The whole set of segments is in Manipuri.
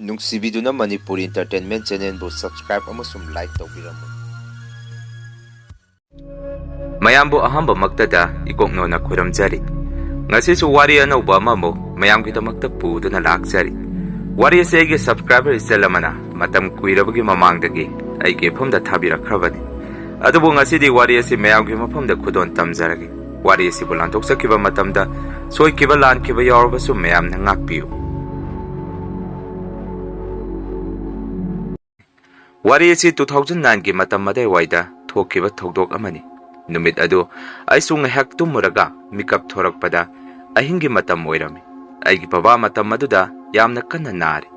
ꯅꯨꯡꯁꯤꯕꯤꯗꯨꯅ ꯃꯅꯤꯄꯨꯔ ꯏꯟꯇꯔꯇꯦꯟꯃꯦꯟ ꯆꯦꯅꯦꯜꯕꯨ ꯁꯕꯁꯀ꯭ꯔꯥꯏꯕ ꯑꯃꯁꯨꯡ ꯂꯥꯏꯛ ꯇꯧꯕꯤꯔꯝꯃꯨ꯫ ꯃꯌꯥꯝꯕꯨ ꯑꯍꯥꯟꯕꯃꯛꯇꯗ ꯏꯀꯣꯛꯅꯣꯅ ꯈꯨꯔꯨꯝꯖꯔꯤ꯫ ꯉꯁꯤꯁꯨ ꯋꯥꯔꯤ ꯑꯅꯧꯕ ꯑꯃꯃꯨꯛ ꯃꯌꯥꯝꯒꯤꯗꯃꯛꯇ ꯄꯨꯗꯨꯅ ꯂꯥꯛꯆꯔꯤ꯫ ꯋꯥꯔꯤ ꯑꯁꯤ ꯑꯩꯒꯤ ꯁꯕꯁꯀ꯭ꯔꯥꯏꯕꯔ ꯏꯆꯜ ꯑꯃꯅ ꯃꯇꯝ ꯀꯨꯏꯔꯕꯒꯤ ꯃꯃꯥꯡꯗꯒꯤ ꯑꯩꯒꯤ ꯃꯐꯝꯗ ꯊꯥꯕꯤꯔꯛꯈ꯭ꯔꯕꯅꯤ꯫ ꯑꯗꯨꯕꯨ ꯉꯁꯤꯗꯤ ꯋꯥꯔꯤ ꯑꯁꯤ ꯃꯌꯥꯝꯒꯤ ꯃꯐꯝꯗ ꯈꯨꯗꯣꯟ ꯇꯝꯖꯔꯒꯦ꯫ ꯋꯥꯔꯤ ꯑꯁꯤꯕꯨ ꯂꯥꯟꯊꯣꯛꯆꯈꯤꯕ ꯃꯇꯝꯗ ꯁꯣꯏꯈꯤꯕ ꯂꯥꯟꯈꯤꯕ ꯌꯥꯎꯔꯕꯁꯨ ꯃꯌꯥꯝꯅ ꯉꯥꯛꯄꯤꯌꯨ꯫ ꯋꯥꯔꯤ ꯑꯁꯤ 2009ꯒꯤ ꯃꯇꯝ ꯑꯗꯨꯋꯥꯏꯗ ꯊꯣꯛꯈꯤꯕ ꯊꯧꯗꯣꯛ ꯑꯃꯅꯤ꯫ ꯅꯨꯃꯤꯠ ꯑꯗꯨ ꯑꯩꯁꯨ ꯉꯥꯏꯍꯥꯛ ꯇꯨꯝꯃꯨꯔꯒ ꯃꯤꯀꯞ ꯊꯣꯔꯛꯄꯗ ꯑꯍꯤꯡꯒꯤ ꯃꯇꯝ ꯑꯣꯏꯔꯝꯃꯤ꯫ ꯑꯩꯒꯤ ꯕꯕꯥ ꯃꯇꯝ ꯑꯗꯨꯗ ꯌꯥꯝꯅ ꯀꯟꯅ ꯅꯥꯔꯤ꯫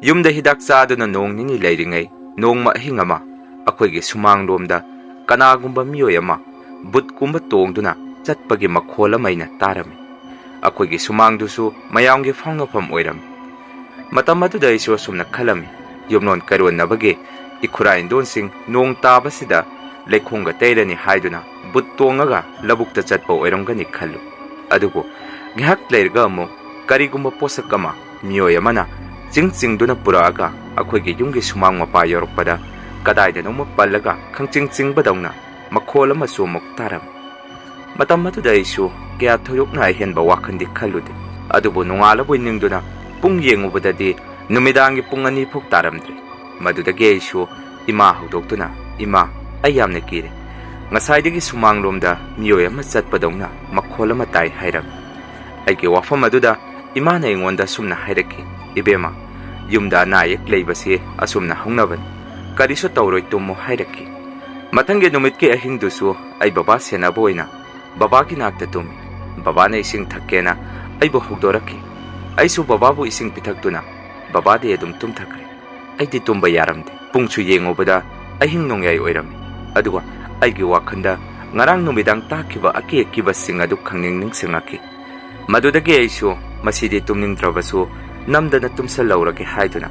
ꯌꯨꯝꯗ ꯍꯤꯗꯥꯛ ꯆꯥꯗꯨꯅ ꯅꯣꯡ ꯅꯤꯅꯤ ꯂꯩꯔꯤꯉꯩ ꯅꯣꯡꯃ ꯑꯍꯤꯡ ꯑꯃ ꯑꯩꯈꯣꯏꯒꯤ ꯁꯨꯃꯥꯡꯂꯣꯝꯗ ꯀꯅꯥꯒꯨꯝꯕ ꯃꯤꯑꯣꯏ ꯑꯃ ꯕꯨꯠꯀꯨꯝꯕ ꯇꯣꯡꯗꯨꯅ ꯆꯠꯄꯒꯤ ꯃꯈꯣꯜ ꯑꯃ ꯑꯩꯅ ꯇꯥꯔꯝꯃꯤ꯫ ꯑꯩꯈꯣꯏꯒꯤ ꯁꯨꯃꯥꯡꯗꯨꯁꯨ ꯃꯌꯥꯝꯒꯤ ꯐꯥꯎꯅꯐꯝ ꯑꯣꯏꯔꯝꯃꯤ꯫ ꯃꯇꯝ ꯑꯗꯨꯗ ꯑꯩꯁꯨ ꯑꯁꯨꯝꯅ ꯈꯜꯂꯝꯃꯤ, ꯌꯨꯝꯂꯣꯟ ꯀꯩꯔꯣꯟꯅꯕꯒꯤ ꯏꯈꯨꯔꯥ ꯏꯟꯗꯣꯟꯁꯤꯡ ꯅꯣꯡ ꯇꯥꯕꯁꯤꯗ ꯂꯩꯈꯣꯝꯒ ꯇꯩꯔꯅꯤ ꯍꯥꯏꯗꯨꯅ ꯕꯨꯠ ꯇꯣꯡꯉꯒ ꯂꯧꯕꯨꯛꯇ ꯆꯠꯄ ꯑꯣꯏꯔꯝꯒꯅꯤ ꯈꯜꯂꯨ꯫ ꯑꯗꯨꯕꯨ ꯉꯥꯏꯍꯥꯛ ꯂꯩꯔꯒ ꯑꯃꯨꯛ ꯀꯔꯤꯒꯨꯝꯕ ꯄꯣꯠꯁꯛ ꯑꯃ ꯃꯤꯑꯣꯏ ꯑꯃꯅ ꯆꯤꯡꯗꯨꯅ ꯄꯨꯔꯛꯑꯒ ꯑꯩꯈꯣꯏꯒꯤ ꯌꯨꯝꯒꯤ ꯁꯨꯃꯥꯡ ꯃꯄꯥ ꯌꯧꯔꯛꯄꯗ ꯀꯗꯥꯏꯗꯅꯣꯃ ꯄꯜꯂꯒ ꯈꯪꯆꯤꯡ ꯆꯤꯡꯕꯗꯧꯅ ꯃꯈꯣꯜ ꯑꯃꯁꯨ ꯑꯃꯨꯛ ꯇꯥꯔꯝꯃꯤ꯫ ꯃꯇꯝ ꯑꯗꯨꯗ ꯑꯩꯁꯨ ꯀꯌꯥ ꯊꯣꯏꯗꯣꯛꯅ ꯑꯍꯦꯟꯕ ꯋꯥꯈꯟꯗꯤ ꯈꯜꯂꯨꯗꯦ꯫ ꯑꯗꯨꯕꯨ ꯅꯣꯡꯉꯥꯜꯂꯕꯣꯏ ꯅꯤꯡꯗꯨꯅ ꯄꯨꯡ ꯌꯦꯡꯉꯨꯕꯗꯗꯤ ꯅꯨꯃꯤꯗꯥꯡꯒꯤ ꯄꯨꯡ 2 ꯐꯥꯎ ꯇꯥꯔꯝꯗ꯭ꯔꯦ꯫ ꯃꯗꯨꯗꯒꯤ ꯑꯩꯁꯨ ꯏꯃꯥ ꯍꯧꯗꯣꯛꯇꯨꯅ, "ꯏꯃꯥ, ꯑꯩ ꯌꯥꯝꯅ ꯀꯤꯔꯦ꯫ ꯉꯁꯥꯏꯗꯒꯤ ꯁꯨꯃꯥꯡꯂꯣꯝꯗ ꯃꯤꯑꯣꯏ ꯑꯃ ꯆꯠꯄꯗꯧꯅ ꯃꯈꯣꯜ ꯑꯃ ꯇꯥꯏ" ꯍꯥꯏꯔꯝꯃꯤ꯫ ꯑꯩꯒꯤ ꯋꯥꯐꯝ ꯑꯗꯨꯗ ꯏꯃꯥꯅ ꯑꯩꯉꯣꯟꯗ ꯑꯁꯨꯝꯅ ꯍꯥꯏꯔꯛꯈꯤ, "ꯏꯕꯦꯝꯃ, ꯌꯨꯝꯗ ꯑꯅꯥ ꯑꯌꯦꯛ ꯂꯩꯕꯁꯤ ꯑꯁꯨꯝꯅ ꯍꯧꯅꯕꯅꯤ, ꯀꯔꯤꯁꯨ ꯇꯧꯔꯣꯏ, ꯇꯨꯝꯃꯨ" ꯍꯥꯏꯔꯛꯈꯤ꯫ ꯃꯊꯪꯒꯤ ꯅꯨꯃꯤꯠꯀꯤ ꯑꯍꯤꯡꯗꯨꯁꯨ ꯑꯩ ꯕꯕꯥ ꯁꯦꯟꯅꯕ ꯑꯣꯏꯅ ꯕꯕꯥꯒꯤ ꯅꯥꯛꯇ ꯇꯨꯝꯃꯤ꯫ ꯕꯕꯥꯅ ꯏꯁꯤꯡ ꯊꯛꯀꯦꯅ ꯑꯩꯕꯨ ꯍꯧꯗꯣꯔꯛꯈꯤ꯫ ꯑꯩꯁꯨ ꯕꯕꯥꯕꯨ ꯏꯁꯤꯡ ꯄꯤꯊꯛꯇꯨꯅ ꯕꯕꯥꯗꯤ ꯑꯗꯨꯝ ꯇꯨꯝꯊꯈ꯭ꯔꯦ꯫ ꯑꯩꯗꯤ ꯇꯨꯝꯕ ꯌꯥꯔꯝꯗꯦ꯫ ꯄꯨꯡꯁꯨ ꯌꯦꯡꯉꯨꯕꯗ ꯑꯍꯤꯡ ꯅꯣꯡꯌꯥꯏ ꯑꯣꯏꯔꯝꯃꯤ꯫ ꯑꯗꯨꯒ ꯑꯩꯒꯤ ꯋꯥꯈꯜꯗ ꯉꯔꯥꯡ ꯅꯨꯃꯤꯗꯥꯡ ꯇꯥꯈꯤꯕ ꯑꯀꯤ ꯑꯀꯤꯕꯁꯤꯡ ꯑꯗꯨ ꯅꯤꯡꯁꯤꯡꯉꯛꯈꯤ꯫ ꯃꯗꯨꯗꯒꯤ ꯑꯩꯁꯨ ꯃꯁꯤꯗꯤ ꯇꯨꯝꯅꯤꯡꯗ꯭ꯔꯕꯁꯨ ꯅꯝꯗꯅ ꯇꯨꯝꯁꯜꯍꯧꯔꯒꯦ ꯍꯥꯏꯗꯨꯅ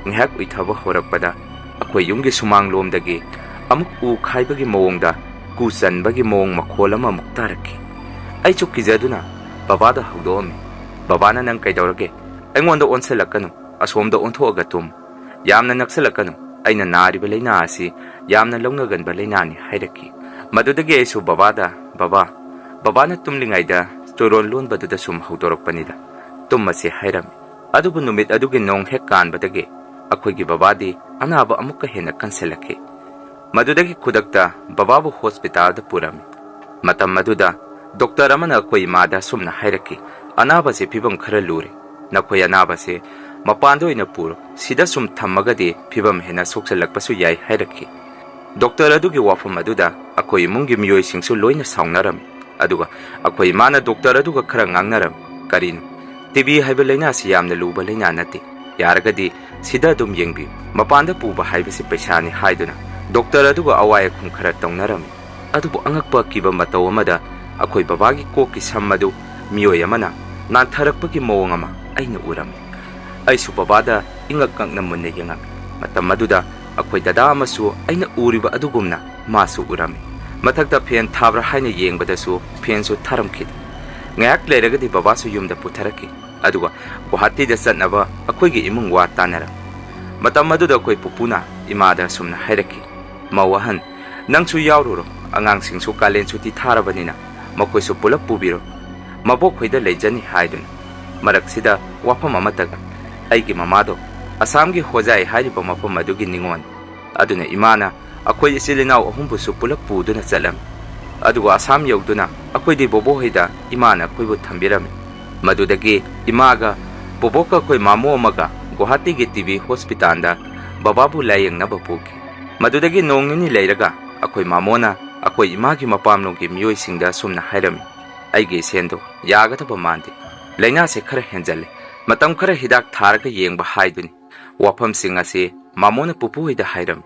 ꯉꯥꯏꯍꯥꯛ ꯎꯏꯊꯕ ꯍꯧꯔꯛꯄꯗ ꯑꯩꯈꯣꯏ ꯌꯨꯝꯒꯤ ꯁꯨꯃꯥꯡꯂꯣꯝꯗꯒꯤ ꯑꯃꯨꯛ ꯎ ꯈꯥꯏꯕꯒꯤ ꯃꯑꯣꯡꯗ ꯀꯨ ꯆꯟꯕꯒꯤ ꯃꯑꯣꯡ ꯃꯈꯣꯜ ꯑꯃꯃꯨꯛ ꯇꯥꯔꯛꯈꯤ꯫ ꯑꯩꯁꯨ ꯀꯤꯖꯗꯨꯅ ꯕꯕꯥꯗ ꯍꯧꯗꯣꯛꯑꯝꯃꯤ꯫ ꯕꯕꯥꯅ, "ꯅꯪ ꯀꯩꯗꯧꯔꯒꯦ? ꯑꯩꯉꯣꯟꯗ ꯑꯣꯟꯁꯜꯂꯛꯀꯅꯨ, ꯑꯁꯣꯝꯗ ꯑꯣꯟꯊꯣꯛꯑꯒ ꯇꯨꯝ. ꯌꯥꯝꯅ ꯅꯛꯁꯜꯂꯛꯀꯅꯨ, ꯑꯩꯅ ꯅꯥꯔꯤꯕ ꯂꯩꯅꯥ ꯑꯁꯤ ꯌꯥꯝꯅ ꯂꯧꯅꯒꯟꯕ ꯂꯩꯅꯥꯅꯤ" ꯍꯥꯏꯔꯛꯈꯤ꯫ ꯃꯗꯨꯗꯒꯤ ꯑꯩꯁꯨ ꯕꯕꯥꯗ, "ꯕꯕꯥꯅ ꯇꯨꯝꯂꯤꯉꯩꯗ ꯆꯣꯔꯣꯟ ꯂꯣꯟꯕꯗꯨꯗ ꯁꯨꯝ ꯍꯧꯗꯣꯔꯛꯄꯅꯤꯗ, ꯇꯨꯝꯃꯁꯤ" ꯍꯥꯏꯔꯝꯃꯤ꯫ ꯑꯗꯨꯕꯨ ꯅꯨꯃꯤꯠ ꯑꯗꯨꯒꯤ ꯅꯣꯡ ꯍꯦꯛ ꯀꯥꯟꯕꯗꯒꯤ ꯑꯩꯈꯣꯏꯒꯤ ꯕꯕꯥꯗꯤ ꯑꯅꯥꯕ ꯑꯃꯨꯛꯀ ꯍꯦꯟꯅ ꯀꯟꯁꯤꯜꯂꯛꯈꯤ꯫ ꯃꯗꯨꯗꯒꯤ ꯈꯨꯗꯛꯇ ꯕꯕꯥꯕꯨ ꯍꯣꯁꯄꯤꯇꯥꯜꯗ ꯄꯨꯔꯝꯃꯤ꯫ ꯃꯇꯝ ꯑꯗꯨꯗ ꯗꯣꯛꯇꯔ ꯑꯃꯅ ꯑꯩꯈꯣꯏ ꯏꯃꯥꯗ ꯑꯁꯨꯝꯅ ꯍꯥꯏꯔꯛꯈꯤ, "ꯑꯅꯥꯕꯁꯤ ꯐꯤꯕꯝ ꯈꯔ ꯂꯨꯔꯦ. ꯅꯈꯣꯏ ꯑꯅꯥꯕꯁꯤ ꯃꯄꯥꯟꯗ ꯑꯣꯏꯅ ꯄꯨꯔꯣ. ꯁꯤꯗ ꯁꯨꯝ ꯊꯝꯃꯒꯗꯤ ꯐꯤꯕꯝ ꯍꯦꯟꯅ ꯁꯣꯛꯆꯜꯂꯛꯄꯁꯨ ꯌꯥꯏ" ꯍꯥꯏꯔꯛꯈꯤ꯫ ꯗꯣꯛꯇꯔ ꯑꯗꯨꯒꯤ ꯋꯥꯐꯝ ꯑꯗꯨꯗ ꯑꯩꯈꯣꯏ ꯏꯃꯨꯡꯒꯤ ꯃꯤꯑꯣꯏꯁꯤꯡꯁꯨ ꯂꯣꯏꯅ ꯁꯥꯎꯅꯔꯝꯃꯤ꯫ ꯑꯗꯨꯒ ꯑꯩꯈꯣꯏ ꯏꯃꯥꯅ ꯗꯣꯛꯇꯔ ꯑꯗꯨꯒ ꯈꯔ ꯉꯥꯡꯅꯔꯝꯃꯤ꯫ "ꯀꯔꯤꯅꯣ? ꯇꯤꯕꯤ ꯍꯥꯏꯕ ꯂꯩꯅꯥꯁꯤ ꯌꯥꯝꯅ ꯂꯨꯕ ꯂꯩꯅꯥ ꯅꯠꯇꯦ. ꯌꯥꯔꯒꯗꯤ ꯁꯤꯗ ꯑꯗꯨꯝ ꯌꯦꯡꯕꯤꯌꯨ. ꯃꯄꯥꯟꯗ ꯄꯨꯕ ꯍꯥꯏꯕꯁꯤ ꯄꯩꯁꯥꯅꯤ" ꯍꯥꯏꯗꯨꯅ ꯗꯣꯛꯇꯔ ꯑꯗꯨꯒ ꯑꯋꯥꯏ ꯑꯈꯨꯝ ꯈꯔ ꯇꯧꯅꯔꯝꯃꯤ꯫ ꯑꯗꯨꯕꯨ ꯑꯉꯛꯄ ꯑꯀꯤꯕ ꯃꯇꯧ ꯑꯃꯗ ꯑꯩꯈꯣꯏ ꯕꯕꯥꯒꯤ ꯀꯣꯛꯀꯤ ꯁꯝ ꯑꯗꯨ ꯃꯤꯑꯣꯏ ꯑꯃꯅ ꯅꯥꯟꯊꯔꯛꯄꯒꯤ ꯃꯑꯣꯡ ꯑꯃ ꯑꯩꯅ ꯎꯔꯝꯃꯤ꯫ ꯑꯩꯁꯨ ꯕꯕꯥꯗ ꯏꯉꯛ ꯉꯛꯅ ꯃꯨꯟꯅ ꯌꯦꯡꯉꯝꯃꯤ꯫ ꯃꯇꯝ ꯑꯗꯨꯗ ꯑꯩꯈꯣꯏ ꯗꯗꯥ ꯑꯃꯁꯨ ꯑꯩꯅ ꯎꯔꯤꯕ ꯑꯗꯨꯒꯨꯝꯅ ꯃꯥꯁꯨ ꯎꯔꯝꯃꯤ꯫ ꯃꯊꯛꯇ ꯐꯦꯟ ꯊꯥꯕ꯭ꯔꯥ ꯍꯥꯏꯅ ꯌꯦꯡꯕꯗꯁꯨ ꯐꯦꯟꯁꯨ ꯊꯥꯔꯝꯈꯤꯗꯦ꯫ ꯉꯥꯏꯍꯥꯛ ꯂꯩꯔꯒꯗꯤ ꯕꯕꯥꯁꯨ ꯌꯨꯝꯗ ꯄꯨꯊꯔꯛꯈꯤ꯫ ꯑꯗꯨꯒ ꯒꯨꯋꯥꯍꯥꯇꯤꯗ ꯆꯠꯅꯕ ꯑꯩꯈꯣꯏꯒꯤ ꯏꯃꯨꯡ ꯋꯥ ꯇꯥꯟꯅꯔꯝꯃꯤ꯫ ꯃꯇꯝ ꯑꯗꯨꯗ ꯑꯩꯈꯣꯏ ꯄꯨꯄꯨꯅ ꯏꯃꯥꯗ ꯑꯁꯨꯝꯅ ꯍꯥꯏꯔꯛꯈꯤ, "ꯃꯧ ꯑꯍꯟ, ꯅꯪꯁꯨ ꯌꯥꯎꯔꯨꯔꯣ. ꯑꯉꯥꯡꯁꯤꯡꯁꯨ ꯀꯥꯂꯦꯟ ꯁꯨꯇꯤ ꯊꯥꯔꯕꯅꯤꯅ ꯃꯈꯣꯏꯁꯨ ꯄꯨꯂꯞ ꯄꯨꯕꯤꯔꯣ. ꯃꯕꯣꯛꯈꯣꯏꯗ ꯂꯩꯖꯅꯤ" ꯍꯥꯏꯗꯨꯅ꯫ ꯃꯔꯛꯁꯤꯗ ꯋꯥꯐꯝ ꯑꯃꯠꯇꯒ, ꯑꯩꯒꯤ ꯃꯃꯥꯗꯣ ꯑꯁꯥꯝꯒꯤ ꯍꯣꯖꯥꯏ ꯍꯥꯏꯔꯤꯕ ꯃꯐꯝ ꯑꯗꯨꯒꯤ ꯅꯤꯉꯣꯜ꯫ ꯑꯗꯨꯅ ꯏꯃꯥꯅ ꯑꯩꯈꯣꯏ ꯏꯆꯤꯜ ꯏꯅꯥꯎ ꯑꯍꯨꯝꯕꯨꯁꯨ ꯄꯨꯂꯞ ꯄꯨꯗꯨꯅ ꯆꯠꯂꯝꯃꯤ꯫ ꯑꯗꯨꯒ ꯑꯁꯥꯝ ꯌꯧꯗꯨꯅ ꯑꯩꯈꯣꯏꯗꯤ ꯕꯣꯕꯣꯍꯣꯏꯗ ꯏꯃꯥꯅ ꯑꯩꯈꯣꯏꯕꯨ ꯊꯝꯕꯤꯔꯝꯃꯤ꯫ ꯃꯗꯨꯗꯒꯤ ꯏꯃꯥꯒ ꯕꯣꯕꯣꯛꯀ ꯑꯩꯈꯣꯏ ꯃꯥꯃꯣ ꯑꯃꯒ ꯒꯨꯋꯥꯍꯥꯇꯤꯒꯤ ꯇꯤꯕꯤ ꯍꯣꯁꯄꯤꯇꯥꯜꯗ ꯕꯕꯥꯕꯨ ꯂꯥꯌꯦꯡꯅꯕ ꯄꯨꯈꯤ꯫ ꯃꯗꯨꯗꯒꯤ ꯅꯣꯡ ꯅꯤꯅꯤ ꯂꯩꯔꯒ ꯑꯩꯈꯣꯏ ꯃꯥꯃꯣꯅ ꯑꯩꯈꯣꯏ ꯏꯃꯥꯒꯤ ꯃꯄꯥꯝꯂꯣꯝꯒꯤ ꯃꯤꯑꯣꯏꯁꯤꯡꯗ ꯑꯁꯨꯝꯅ ꯍꯥꯏꯔꯝꯃꯤ, "ꯑꯩꯒꯤ ꯏꯁꯦꯟꯗꯣ ꯌꯥꯒꯗꯕ ꯃꯥꯟꯗꯦ. ꯂꯩꯅꯥꯁꯦ ꯈꯔ ꯍꯦꯟꯖꯜꯂꯦ. ꯃꯇꯝ ꯈꯔ ꯍꯤꯗꯥꯛ ꯊꯥꯔꯒ ꯌꯦꯡꯕ" ꯍꯥꯏꯗꯨꯅꯤ꯫ ꯋꯥꯐꯝꯁꯤꯡ ꯑꯁꯤ ꯃꯥꯃꯣꯅ ꯄꯨꯄꯨꯍꯣꯏꯗ ꯍꯥꯏꯔꯝꯃꯤ꯫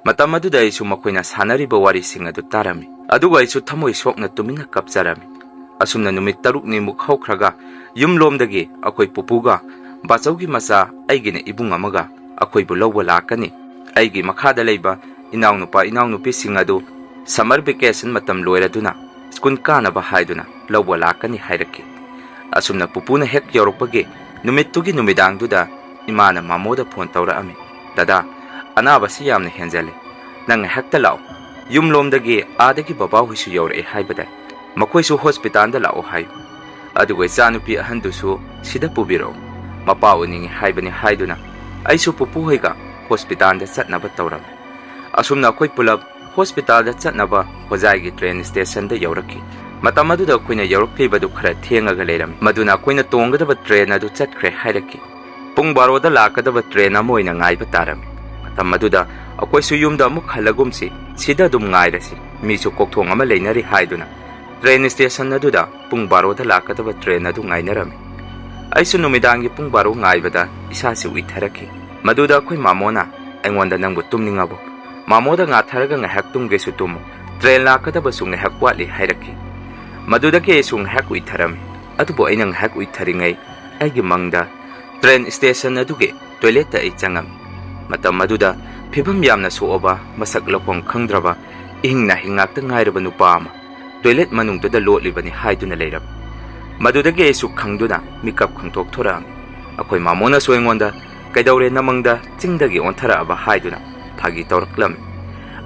ꯃꯇꯝ ꯑꯗꯨꯗ ꯑꯩꯁꯨ ꯃꯈꯣꯏꯅ ꯁꯥꯟꯅꯔꯤꯕ ꯋꯥꯔꯤꯁꯤꯡ ꯑꯗꯨ ꯇꯥꯔꯝꯃꯤ꯫ ꯑꯗꯨꯒ ꯑꯩꯁꯨ ꯊꯃꯣꯏ ꯁꯣꯛꯅ ꯇꯨꯃꯤꯟꯅ ꯀꯞꯆꯔꯝꯃꯤ꯫ ꯑꯁꯨꯝꯅ ꯅꯨꯃꯤꯠ 6ꯅꯤꯃꯨꯛ ꯍꯧꯈ꯭ꯔꯒ ꯌꯨꯝꯂꯣꯝꯗꯒꯤ ꯑꯩꯈꯣꯏ ꯄꯨꯄꯨꯒ ꯕꯥꯆꯧꯒꯤ ꯃꯆꯥ ꯑꯩꯒꯤꯅ ꯏꯕꯨꯡ ꯑꯃꯒ ꯑꯩꯈꯣꯏꯕꯨ ꯂꯧꯕ ꯂꯥꯛꯀꯅꯤ. ꯑꯩꯒꯤ ꯃꯈꯥꯗ ꯂꯩꯕ ꯏꯅꯥꯎꯅꯨꯄꯥ ꯏꯅꯥꯎꯅꯨꯄꯤꯁꯤꯡ ꯑꯗꯨ ꯁꯝꯃꯔ ꯚꯦꯀꯦꯁꯟ ꯃꯇꯝ ꯂꯣꯏꯔꯗꯨꯅ ꯁ꯭ꯀꯨꯜ ꯀꯥꯅꯕ ꯍꯥꯏꯗꯨꯅ ꯂꯧꯕ ꯂꯥꯛꯀꯅꯤ ꯍꯥꯏꯔꯛꯈꯤ꯫ ꯑꯁꯨꯝꯅ ꯄꯨꯄꯨꯅ ꯍꯦꯛ ꯌꯧꯔꯛꯄꯒꯤ ꯅꯨꯃꯤꯠꯇꯨꯒꯤ ꯅꯨꯃꯤꯗꯥꯡꯗꯨꯗ imana mamoda phone tawra'ami. Dada, anabasi yamna henjale. Nang hekta lao. Yumlomdagi adagi baba huisu yawra'e haibadai. Makoisu hospital da lao hayu. Adugo ichanupi ahandusu sida pubiro. Mapa uningi haibani haiduna. Aisu pupu hoiga hospital da chatnaba tawram. Asumna koi pulap hospital da chatnaba hojai train station da yawraki. Matam aduda koina yawrakibadu khara thengaga leirami. Maduna koina tongadaba train adu chatkre hairaki. Pung baro da lakadaba train amoina ngaiba tarami. Matam aduda akoisu yumda amuk halagumsi sida dum ngairasi. Misu kokthong ama leinari haiduna. Train station aduda pung baro da lakadaba train adu ngainarami. Aisu numidangi pung baro ngaibada isasi uitharaki. Maduda koi mamona aingwanda nangbu tumningabo. Mamoda ngatharaga ngahak tumgesu tumu. Train lakadaba su ngahak watli hairaki. Maduda ke su ngahak uitharami. Atubo aina ngahak uitharingai aigi mangda train station aduge toilet ta ai changami. Matam maduda phibam yamna suoba masak lokong khangdraba ihingna hingakta ngairaba nupa ama toilet manungda lotlibani haiduna leirab. Madudagi su khangduna mikap khangtok thorami. Akoi mamona soingonda kaidawre namangda chingdagi onthara aba haiduna phagi tawraklami.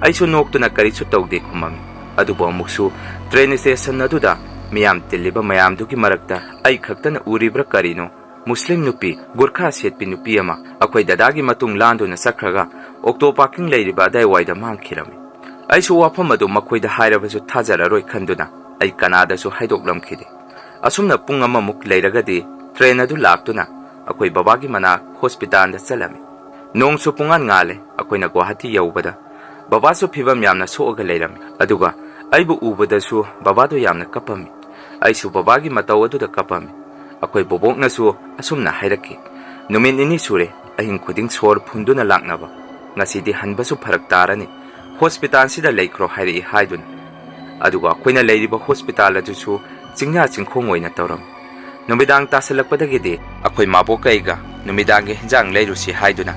Aisu noktuna karisu tawde khumami. Adubo amuksu train station aduda miyam tiliba mayam duki marakta ai khaktana uribra karino Muslim nupi Gurkha setpi nupi ama akoi dadagi matung landuna sakraga okto parking leiriba dai waida mangkhirami. Aisu wafam adu makoida hairabasu thajararoi khanduna ai kanada su haidoklamkhide. Asumna pung amamuk leiragadi train adu laktuna akoi babagi mana hospital da chalami. Nong su pungan ngale akoi na Guwahati yaubada baba su phibam yamna soga leirami. Aduga aibu ubada su baba do yamna kapami. Aisu babagi mataw adu da kapami. Akoi bobok na su asumna hairaki. Numin ini sure ahing khuding sor phunduna laknaba. Ngasidi hanbasu pharak tarani. Hospital sida leikro hairi haidun. Aduga akoina leiriba hospital adusu chingya chingkhong oina tawram. Numidang tasalakpadagidi akoi mabokaiga numidangi hinjang leirusi haiduna.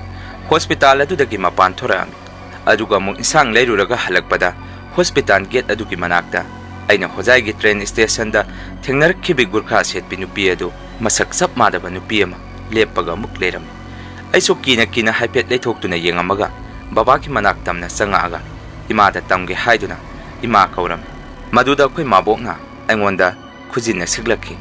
Hospital adudagi mapan thorami. Aduga mung isang leiruraga halakpada hospital gate adugi manakta. Aina hojai train station da thengnarakhibi Gurkha setpi nupi adu masak sap madaba nupi ama leppaga muk leirami. Aisu kina haipet leithoktuna yengamaga babaki manak tamna sangaga imada tamge haiduna ima kauram. Maduda koi mabokna aingonda khujinna siglakhi.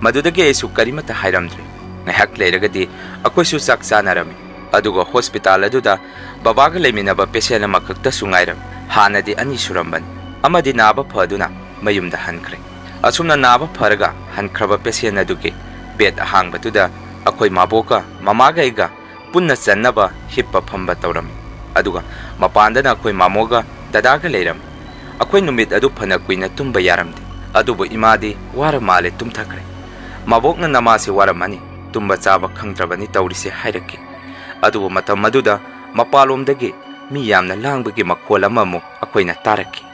Madudagi aisu karimata hairamdri. Ngahak leiragadi akoisu chak chanarami. Aduga hospital aduda babaga leiminaba patient ama khakta sungairam. Hanadi ani suramban. Amadi naba phaduna mayumda hankre. Asumna naba pharaga hankraba patient aduge bed ahangbatuda akoi maboka mamaga iga punna channaba hippa phamba tawrami. Aduga mapandana akoi mamoga dadaga leiram. Akoi numit adu phana kuina tumba yaramdi. Adubo imadi wara male tumthakre. Mabokna namasi waramani tumba chaba khangdrabani tawrise hairaki. Adubo matam maduda mapalomdagi mi yamna langbagi makhol amamu akoina taraki.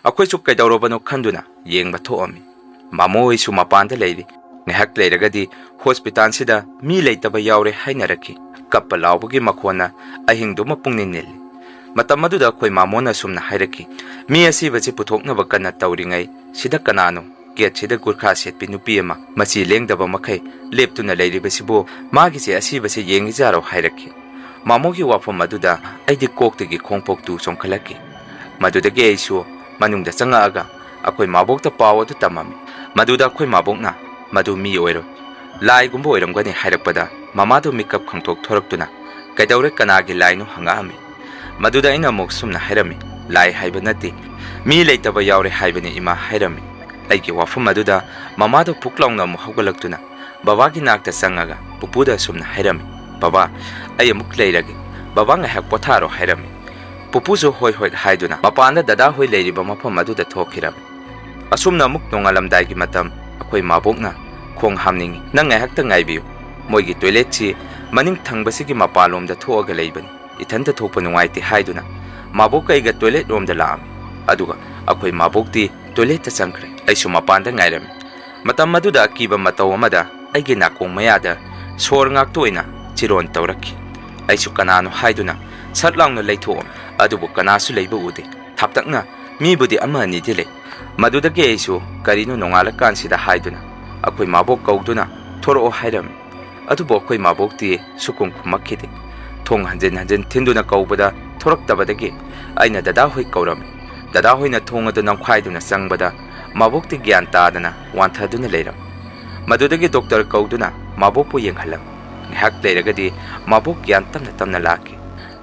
Akoi su kaidawrobano khanduna yengba thoami. Mamo isu mapanda leiri. Ngahak leiragadi hospital sida mi leitaba yawre hainaraki. Kappa laubagi makhona ahingduma pungninil. Matam maduda akoi mamona sumna hairaki. Mi asibasi puthoknaba kana tawringai sida kanano gate sida Gurkha setpi nupi ama machi lengdaba makhai leptuna leiribasibo magise asibasi yengi jaro hairaki. Mamogi wafam maduda aidi koktagi khongpoktu songkhalaki. Madudagi aisu manungda changaaga akoi mabokta paw adu tamami. Maduda akoi mabokna madu mi oiro lai gumbo oiramgani hairakpada mamadu mikap khangtok thoraktuna kaidawre kanagi lainu hangaami. Maduda ina mok sumna hairami lai haiba nati mi leitaba yawre haibani ima hairami. Aigi wafam maduda mamadu puklaungna mu hawgalaktuna babagi nakta changaga pupuda sumna hairami. Baba ay amuk leiragi baba ngahak potharo hairami. Pupuso hoi haiduna mapanda dada hoi leiriba mafam aduda thokirami. Asumna muk nongalamdaigi matam akoi mabokna khong hamningi nang ngahakta ngaibiu moigi toilet chi maning thangbasigi mapalomda thoaga leibani ithanta thokpa nungaiti haiduna maboka iga toilet romda laami. Aduga akoi mabokti toilet ta changkre aisu mapanda ngairami. Matam maduda akiba mataw amada aigi nakong mayada sor ngaktoina chiron tawraki. Aisu kanano haiduna satlangna leithoam. Adubo kanasu leiba ude thaptakna mibudi ama ani dile. Madudagi aisu karino nongala kansida haiduna akoi mabok kauduna thoro hairami. ꯑꯗꯨꯕꯨ ꯑꯩꯈꯣꯏ ꯃꯥꯕꯣꯛꯇꯤ ꯁꯨꯀꯨꯝ ꯈꯨꯝꯃꯛꯈꯤꯗꯦ ꯊꯣꯡ ꯍꯟꯖꯤꯟ ꯍꯟꯖꯤꯟ ꯊꯤꯟꯗꯨꯅ ꯀꯧꯕꯗ ꯊꯣꯔꯛꯇꯕꯗꯒꯤ ꯑꯩꯅ ꯗꯗꯥ ꯍꯣꯏ ꯀꯧꯔꯝꯃꯤ ꯗꯗꯥ ꯍꯣꯏꯅ ꯊꯣꯡ ꯑꯗꯨ ꯅꯝꯈꯥꯏꯗꯨꯅ ꯆꯪꯕꯗ ꯃꯥꯕꯣꯛꯇꯤ ꯒ꯭ꯌꯥꯟ ꯇꯥꯗꯅ ꯋꯥꯟꯊꯗꯨꯅ ꯂꯩꯔꯝꯃꯤ ꯃꯗꯨꯗꯒꯤ ꯗꯣꯛꯇꯔ ꯀꯧꯗꯨꯅ ꯃꯥꯕꯣꯛꯄꯨ ꯌꯦꯡꯍꯜꯂꯝꯃꯤ ꯉꯥꯏꯍꯥꯛ ꯂꯩꯔꯒꯗꯤ ꯃꯥꯕꯣꯛ ꯒ꯭ꯌꯥꯟ ꯇꯞꯅ ꯇꯞꯅ ꯂꯥꯛꯈꯤ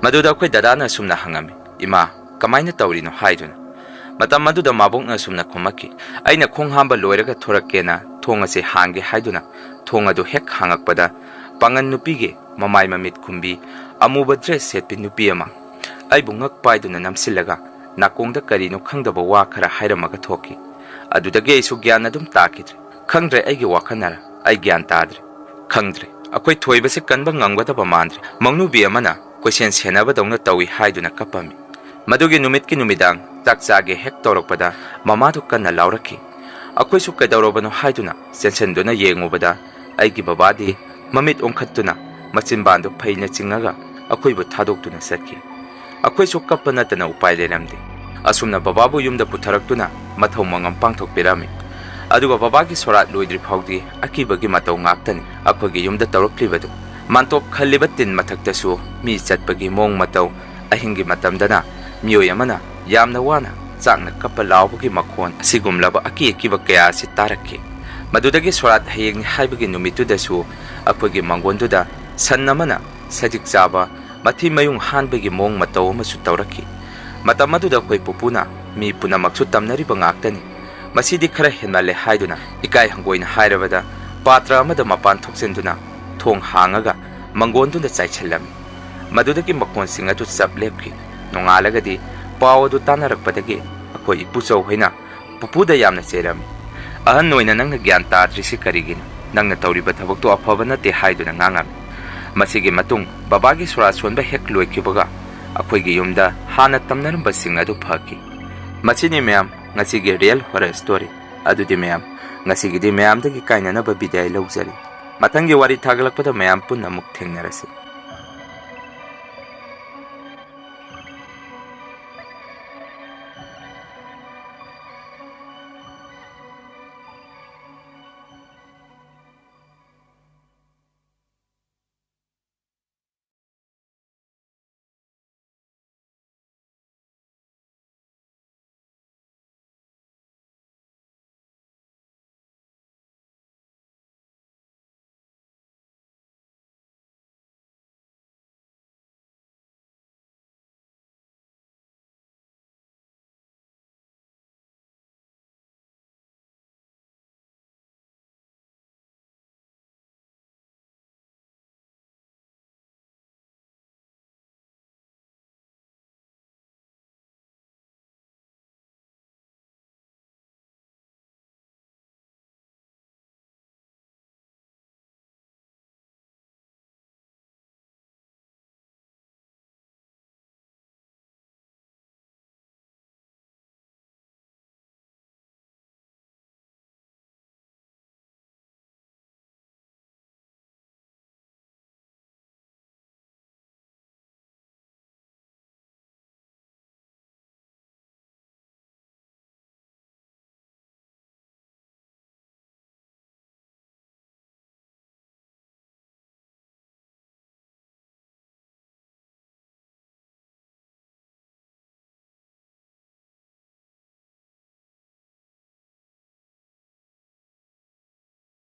ꯃꯗꯨꯗ ꯑꯩꯈꯣꯏ ꯗꯗꯥꯅ ꯑꯁꯨꯝꯅ ꯍꯪꯉꯝꯃꯤ ꯏꯃꯥ ꯀꯃꯥꯏꯅ ꯇꯧꯔꯤꯅꯣ ꯍꯥꯏꯗꯨꯅ ꯃꯇꯝ ꯑꯗꯨꯗ ꯃꯥꯕꯣꯛꯅ ꯑꯁꯨꯝꯅ ꯈꯨꯝꯃꯛꯈꯤ ꯑꯩꯅ ꯈꯣꯡ ꯍꯥꯝꯕ ꯂꯣꯏꯔꯒ ꯊꯣꯔꯛꯀꯦꯅ ꯊꯣꯡ ꯑꯁꯤ ꯍꯥꯡꯒꯦ ꯍꯥꯏꯗꯨꯅ ꯊꯣꯡ ꯑꯗꯨ ꯍꯦꯛ ꯍꯥꯡꯉꯛꯄꯗ ꯄꯥꯡꯒꯟ ꯅꯨꯄꯤꯒꯤ ꯃꯃꯥꯏ ꯃꯃꯤꯠ ꯈꯨꯝꯕꯤ ꯑꯃꯨꯕ ꯗ꯭ꯔꯦꯁ ꯁꯦꯠꯄꯤ ꯅꯨꯄꯤ ꯑꯃ ꯑꯩꯕꯨ ꯉꯛ ꯄꯥꯏꯗꯨꯅ ꯅꯝꯁꯤꯜꯂꯒ ꯅꯥꯀꯣꯡꯗ ꯀꯔꯤꯅꯣ ꯈꯪꯗꯕ ꯋꯥ ꯈꯔ ꯍꯥꯏꯔꯝꯃꯒ ꯊꯣꯛꯈꯤ ꯑꯗꯨꯗꯒꯤ ꯑꯩꯁꯨ ꯒ꯭ꯌꯥꯟ ꯑꯗꯨꯝ ꯇꯥꯈꯤꯗ꯭ꯔꯦ ꯈꯪꯗ꯭ꯔꯦ ꯑꯩꯒꯤ ꯋꯥꯈꯜꯅꯔ ꯑꯩ ꯒ꯭ꯌꯥꯟ ꯇꯥꯗ꯭ꯔꯦ ꯈꯪꯗ꯭ꯔꯦ ꯑꯩꯈꯣꯏ ꯊꯣꯏꯕꯁꯤ ꯀꯟꯕ ꯉꯝꯒꯗꯕ ꯃꯥꯟꯗ꯭ꯔꯦ ꯃꯧꯅꯨꯕꯤ ꯑꯃꯅ ꯀꯣꯏꯁꯦꯟ ꯁꯦꯟꯅꯕꯗꯧꯅ ꯇꯧꯏ ꯍꯥꯏꯗꯨꯅ ꯀꯞꯄꯝꯃꯤ ꯃꯗꯨꯒꯤ ꯅꯨꯃꯤꯠꯀꯤ ꯅꯨꯃꯤꯗꯥꯡ ꯆꯥꯛ ꯆꯥꯒꯦ ꯍꯦꯛ ꯇꯧꯔꯛꯄꯗ ꯃꯃꯥꯗꯨ ꯀꯟꯅ ꯂꯥꯎꯔꯛꯈꯤ ꯑꯩꯈꯣꯏꯁꯨ ꯀꯩꯗꯧꯔꯕꯅꯣ ꯍꯥꯏꯗꯨꯅ ꯆꯦꯟꯁꯤꯟꯗꯨꯅ ꯌꯦꯡꯉꯨꯕꯗ ꯑꯩꯒꯤ ꯕꯕꯥꯗꯤ ꯃꯃꯤꯠ ꯑꯣꯟꯈꯠꯇꯨꯅ ꯃꯆꯤꯟꯕꯥꯟꯗꯨ ꯐꯩꯅ ꯆꯤꯡꯉꯒ ꯑꯩꯈꯣꯏꯕꯨ ꯊꯥꯗꯣꯛꯇꯨꯅ ꯆꯠꯈꯤ ꯑꯩꯈꯣꯏꯁꯨ ꯀꯞꯄ ꯅꯠꯇꯅ ꯎꯄꯥꯏ ꯂꯩꯔꯝꯗꯦ ꯑꯁꯨꯝꯅ ꯕꯕꯥꯕꯨ ꯌꯨꯝꯗ ꯄꯨꯊꯔꯛꯇꯨꯅ ꯃꯊꯧ ꯃꯉꯝ ꯄꯥꯡꯊꯣꯛꯄꯤꯔꯝꯃꯤ ꯑꯗꯨꯒ ꯕꯕꯥꯒꯤ ꯁꯣꯔꯥꯠ ꯂꯣꯏꯗ꯭ꯔꯤ ꯐꯥꯎꯗꯤ ꯑꯀꯤꯕꯒꯤ ꯃꯇꯧ ꯉꯥꯛꯇꯅꯤ ꯑꯩꯈꯣꯏꯒꯤ ꯌꯨꯝꯗ ꯇꯧꯔꯛꯂꯤꯕꯗꯨ ꯃꯥꯟꯇꯣꯞ ꯈꯜꯂꯤꯕ ꯇꯤꯟ ꯃꯊꯛꯇꯁꯨ ꯃꯤ ꯆꯠꯄꯒꯤ ꯃꯑꯣꯡ ꯃꯇꯧ ꯑꯍꯤꯡꯒꯤ ꯃꯇꯝꯗꯅ ꯃꯤꯑꯣꯏ ꯑꯃꯅ ꯌꯥꯝꯅ ꯋꯥꯅ ꯆꯥꯛꯅ ꯀꯞꯄ ꯂꯥꯎꯕꯒꯤ ꯃꯈꯣꯟ ꯑꯁꯤꯒꯨꯝꯂꯕ ꯑꯀꯤ ꯑꯀꯤꯕ ꯀꯌా ꯑꯁꯤ ꯇꯥꯔꯛꯈꯤ ꯃꯗꯨꯗꯒꯤ ꯁꯣꯔꯥꯠ ꯍꯌꯦꯡꯅꯤ ꯍꯥꯏꯕꯒꯤ ꯅꯨꯃꯤꯠꯇꯨꯗꯁꯨ ꯑꯩꯈꯣꯏꯒꯤ ꯃꯥꯡꯒꯣꯟꯗꯨꯗ ꯁꯟ ꯑꯃꯅ ꯁꯖꯤꯛ ꯆꯥꯕ ꯃꯊꯤ ꯃꯌꯨꯡ ꯍꯥꯟꯕꯒꯤ ꯃꯑꯣꯡ ꯃꯇꯧ ꯑꯃꯁꯨ ꯇꯧꯔꯛꯈꯤ ꯃꯇꯝ ꯑꯗꯨꯗ ꯑꯩꯈꯣꯏ ꯄꯨꯄꯨꯅ ꯃꯤ ꯄꯨꯝꯅꯃꯛꯁꯨ ꯇꯝꯅꯔꯤꯕ ꯉꯥꯛꯇꯅꯤ ꯃꯁꯤꯗꯤ ꯈꯔ ꯍꯦꯟꯃꯜꯂꯦ ꯍꯥꯏꯗꯨꯅ ꯏꯀꯥꯏ ꯍꯪꯒꯣꯏꯅ ꯍꯥꯏꯔꯕꯗ ꯄꯥꯇ꯭ꯔ ꯑꯃꯗ ꯃꯄꯥꯟ ꯊꯣꯛꯆꯤꯟꯗꯨꯅ ꯊꯣꯡ ꯍꯥꯡꯉꯒ ꯃꯪꯒꯣꯟꯗꯨꯗ ꯆꯥꯏꯁꯤꯜꯂꯝꯃꯤ ꯃꯗꯨꯗꯒꯤ ꯃꯈꯣꯟꯁꯤꯡ ꯑꯗꯨ ꯆꯞ ꯂꯦꯞꯈꯤ ꯅꯣꯡꯉꯥꯜꯂꯒꯗꯤ ꯄꯥꯎ ꯑꯗꯨ ꯇꯥꯟꯅꯔꯛꯄꯗꯒꯤ ꯑꯩꯈꯣꯏ ꯏꯄꯨꯆꯧ ꯍꯣꯏꯅ ꯄꯨꯄꯨꯗ ꯌꯥꯝꯅ ꯆꯩꯔꯝꯃꯤ ꯑꯍꯟ ꯑꯣꯏꯅ ꯅꯪꯅ ꯒ꯭ꯌꯥꯟ ꯇꯥꯗ꯭ꯔꯤꯁꯤ ꯀꯔꯤꯒꯤꯅꯣ ꯅꯪꯅ ꯇꯧꯔꯤꯕ ꯊꯕꯛꯇꯨ ꯑꯐꯕ ꯅꯠꯇꯦ ꯍꯥꯏꯗꯨꯅ ꯉꯥꯡꯉꯝꯃꯤ ꯃꯁꯤꯒꯤ ꯃꯇꯨꯡ ꯕꯕꯥꯒꯤ ꯁꯣꯔꯥꯠ ꯁꯣꯟꯕ ꯍꯦꯛ ꯂꯣꯏꯈꯤꯕꯒ ꯑꯩꯈꯣꯏꯒꯤ ꯌꯨꯝꯗ ꯍꯥꯟꯅ ꯇꯝꯅꯔꯝꯕꯁꯤꯡ ꯑꯗꯨ ꯐꯈꯤ ꯃꯁꯤꯅꯤ ꯃꯌꯥꯝ ꯉꯁꯤꯒꯤ ꯔꯤꯌꯦꯜ ꯍꯣꯔꯔ ꯁ꯭ꯇꯣꯔꯤ ꯑꯗꯨꯗꯤ ꯃꯌꯥꯝ ꯉꯁꯤꯒꯤꯗꯤ ꯃꯌꯥꯝꯗꯒꯤ ꯀꯥꯏꯅꯅꯕ ꯕꯤꯗꯥꯏ ꯂꯧꯖꯔꯤ ꯃꯊꯪꯒꯤ ꯋꯥꯔꯤ ꯊꯥꯒꯠꯂꯛꯄꯗ ꯃꯌꯥꯝ ꯄꯨꯟꯅ ꯑꯃꯨꯛ ꯊꯦꯡꯅꯔꯁꯤ